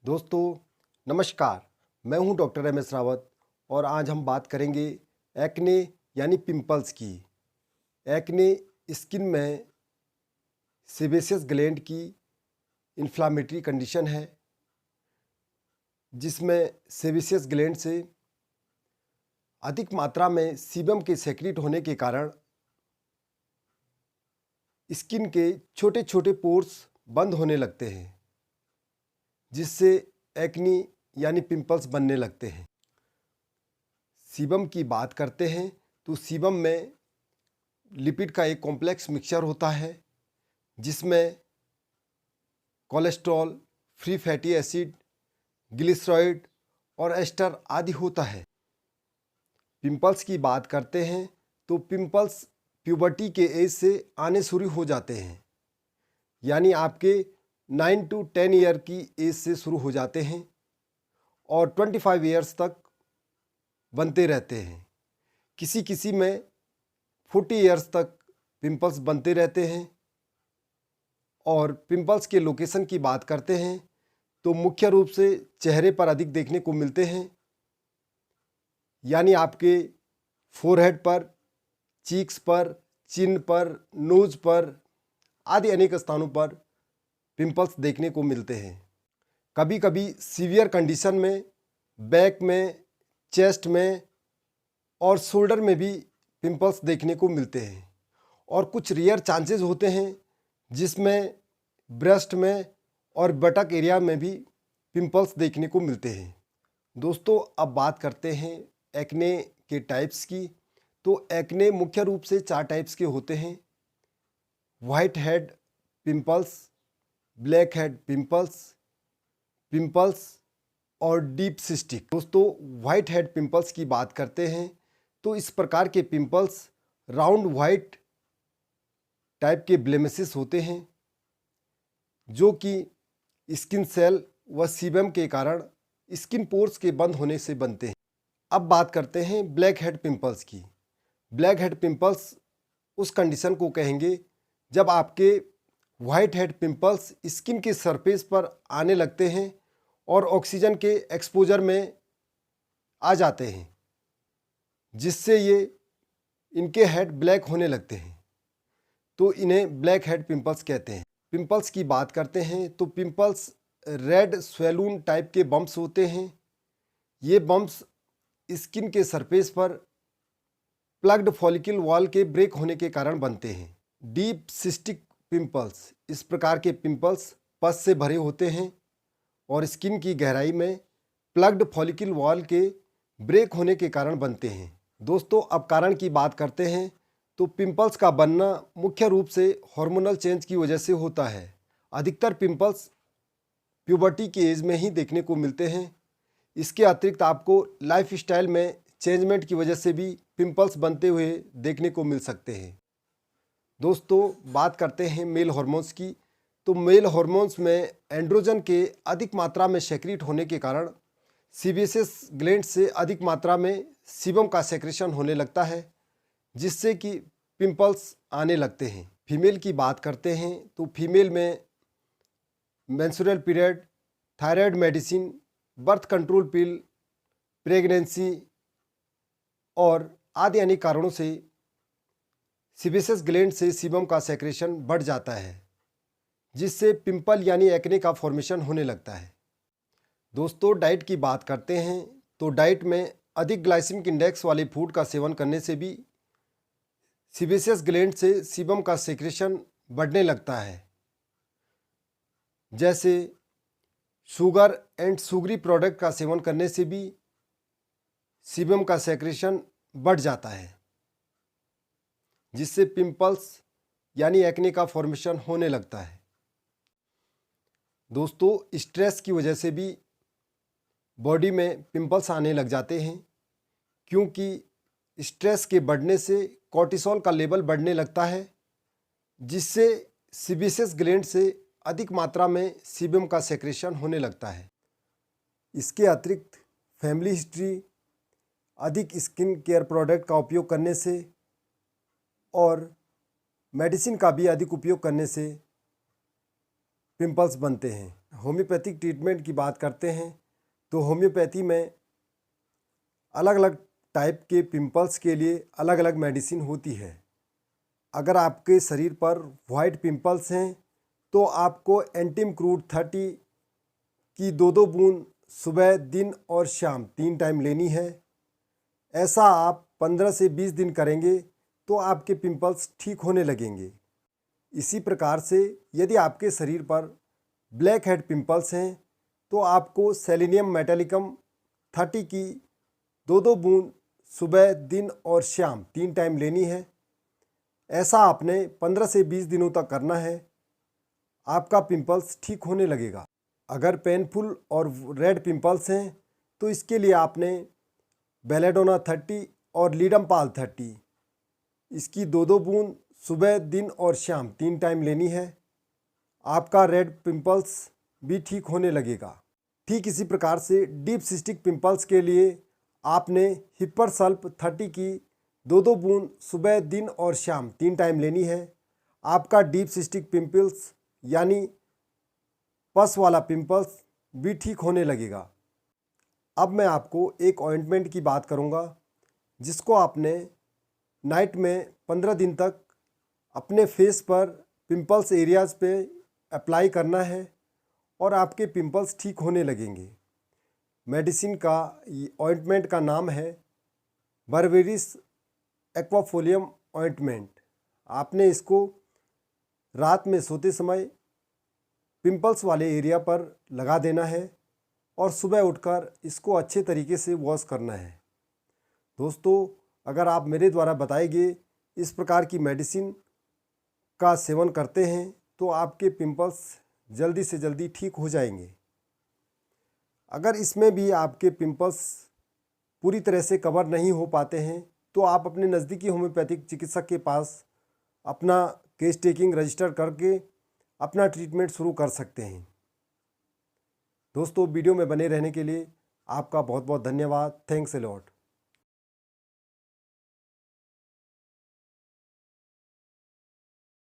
दोस्तों नमस्कार। मैं हूं डॉक्टर एम.एस. रावत और आज हम बात करेंगे एक्ने यानी पिंपल्स की। एक्ने स्किन में सेबेसियस ग्लैंड की इन्फ्लामेटरी कंडीशन है जिसमें सेबेसियस ग्लैंड से अधिक मात्रा में सीबम के सेक्रेट होने के कारण स्किन के छोटे छोटे पोर्स बंद होने लगते हैं जिससे एक्ने यानी पिंपल्स बनने लगते हैं। सीबम की बात करते हैं तो सीबम में लिपिड का एक कॉम्प्लेक्स मिक्सचर होता है जिसमें कोलेस्ट्रॉल, फ्री फैटी एसिड, ग्लिसरॉइड और एस्टर आदि होता है। पिंपल्स की बात करते हैं तो पिंपल्स प्यूबर्टी के एज से आने शुरू हो जाते हैं, यानी आपके 9 to 10 ईयर की एज से शुरू हो जाते हैं और 25 ईयर्स तक बनते रहते हैं। किसी किसी में 40 ईयर्स तक पिंपल्स बनते रहते हैं। और पिंपल्स के लोकेशन की बात करते हैं तो मुख्य रूप से चेहरे पर अधिक देखने को मिलते हैं, यानी आपके फोरहेड पर, चीक्स पर, चिन पर, नोज पर आदि अनेक स्थानों पर पिंपल्स देखने को मिलते हैं। कभी कभी सीवियर कंडीशन में बैक में, चेस्ट में और शोल्डर में भी पिंपल्स देखने को मिलते हैं और कुछ रेयर चांसेस होते हैं जिसमें ब्रेस्ट में और बटक एरिया में भी पिंपल्स देखने को मिलते हैं। दोस्तों अब बात करते हैं एक्ने के टाइप्स की। तो एक्ने मुख्य रूप से 4 टाइप्स के होते हैं: white head pimples, black head pimples, pimples और डीप सिस्टिक। दोस्तों वाइट हेड पिंपल्स की बात करते हैं तो इस प्रकार के पिंपल्स राउंड वाइट टाइप के ब्लेमिसेस होते हैं जो कि स्किन सेल व सीबम के कारण स्किन पोर्स के बंद होने से बनते हैं। अब बात करते हैं ब्लैक हेड पिंपल्स की। ब्लैक हेड पिंपल्स उस कंडीशन को कहेंगे जब आपके वाइट हेड पिंपल्स स्किन के सरफेस पर आने लगते हैं और ऑक्सीजन के एक्सपोजर में आ जाते हैं जिससे ये इनके हेड ब्लैक होने लगते हैं, तो इन्हें ब्लैक हेड पिंपल्स कहते हैं। पिंपल्स की बात करते हैं तो पिंपल्स रेड स्वेलून टाइप के बम्प्स होते हैं। ये बम्प्स स्किन के सरफेस पर प्लग्ड फॉलिकल वॉल के ब्रेक होने के कारण बनते हैं। डीप सिस्टिक पिंपल्स, इस प्रकार के पिंपल्स पस से भरे होते हैं और स्किन की गहराई में प्लग्ड फॉलिकल वॉल के ब्रेक होने के कारण बनते हैं। दोस्तों अब कारण की बात करते हैं तो पिंपल्स का बनना मुख्य रूप से हार्मोनल चेंज की वजह से होता है। अधिकतर पिंपल्स प्यूबर्टी की एज में ही देखने को मिलते हैं। इसके अतिरिक्त आपको लाइफस्टाइल में चेंजमेंट की वजह से भी पिंपल्स बनते हुए देखने को मिल सकते हैं। दोस्तों बात करते हैं मेल हार्मोन्स की। तो मेल हार्मोन्स में एंड्रोजन के अधिक मात्रा में सेक्रेट होने के कारण सीबेसियस ग्लैंड से अधिक मात्रा में सीबम का सेक्रेशन होने लगता है जिससे कि पिंपल्स आने लगते हैं। फीमेल की बात करते हैं तो फीमेल में menstrual period, thyroid medicine, birth control पिल, प्रेगनेंसी और आदि अनेक कारणों से सीबेसियस ग्लैंड से सीबम का सेक्रेशन बढ़ जाता है जिससे पिंपल यानी एक्ने का फॉर्मेशन होने लगता है। दोस्तों डाइट की बात करते हैं तो डाइट में अधिक ग्लाइसेमिक इंडेक्स वाले फूड का सेवन करने से भी सीबेसियस ग्लैंड से सीबम का सेक्रेशन बढ़ने लगता है। जैसे शुगर एंड शुगरी प्रोडक्ट का सेवन करने से भी सीबम का सेक्रेशन बढ़ जाता है जिससे पिंपल्स यानी एक्ने का फॉर्मेशन होने लगता है। दोस्तों स्ट्रेस की वजह से भी बॉडी में पिंपल्स आने लग जाते हैं क्योंकि स्ट्रेस के बढ़ने से कॉर्टिसोल का लेवल बढ़ने लगता है जिससे सीबेसियस ग्लैंड से अधिक मात्रा में सीबम का सेक्रेशन होने लगता है। इसके अतिरिक्त फैमिली हिस्ट्री, अधिक स्किन केयर प्रोडक्ट का उपयोग करने से और मेडिसिन का भी अधिक उपयोग करने से पिंपल्स बनते हैं। होम्योपैथिक ट्रीटमेंट की बात करते हैं तो होम्योपैथी में अलग अलग टाइप के पिंपल्स के लिए अलग अलग मेडिसिन होती है। अगर आपके शरीर पर वाइट पिंपल्स हैं तो आपको एंटिम क्रूड 30 की 2-2 बूंद सुबह, दिन और शाम 3 टाइम लेनी है। ऐसा आप 15 से 20 दिन करेंगे तो आपके पिंपल्स ठीक होने लगेंगे। इसी प्रकार से यदि आपके शरीर पर ब्लैक हेड पिंपल्स हैं तो आपको सेलेनियम मेटालिकम 30 की 2-2 बूंद सुबह, दिन और शाम 3 टाइम लेनी है। ऐसा आपने 15 से 20 दिनों तक करना है, आपका पिंपल्स ठीक होने लगेगा। अगर पेनफुल और रेड पिंपल्स हैं तो इसके लिए आपने बेलेडोना 30 और लीडमपाल 30 इसकी 2-2 बूंद सुबह, दिन और शाम 3 टाइम लेनी है। आपका रेड पिंपल्स भी ठीक होने लगेगा। ठीक इसी प्रकार से डीप सिस्टिक पिंपल्स के लिए आपने हिपर सल्फ 30 की 2-2 बूंद सुबह, दिन और शाम 3 टाइम लेनी है। आपका डीप सिस्टिक पिंपल्स यानी पस वाला पिंपल्स भी ठीक होने लगेगा। अब मैं आपको एक ऑइंटमेंट की बात करूंगा जिसको आपने नाइट में 15 दिन तक अपने फेस पर पिंपल्स एरियाज़ पे अप्लाई करना है और आपके पिंपल्स ठीक होने लगेंगे। मेडिसिन का ऑइंटमेंट का नाम है बर्बेरिस एक्वाफोलियम ऑइंटमेंट। आपने इसको रात में सोते समय पिंपल्स वाले एरिया पर लगा देना है और सुबह उठकर इसको अच्छे तरीके से वॉश करना है। दोस्तों, अगर आप मेरे द्वारा बताए गए इस प्रकार की मेडिसिन का सेवन करते हैं तो आपके पिंपल्स जल्दी से जल्दी ठीक हो जाएंगे। अगर इसमें भी आपके पिंपल्स पूरी तरह से कवर नहीं हो पाते हैं तो आप अपने नज़दीकी होम्योपैथिक चिकित्सक के पास अपना केस टेकिंग रजिस्टर करके अपना ट्रीटमेंट शुरू कर सकते हैं। दोस्तों, वीडियो में बने रहने के लिए आपका बहुत बहुत धन्यवाद। Thanks a lot.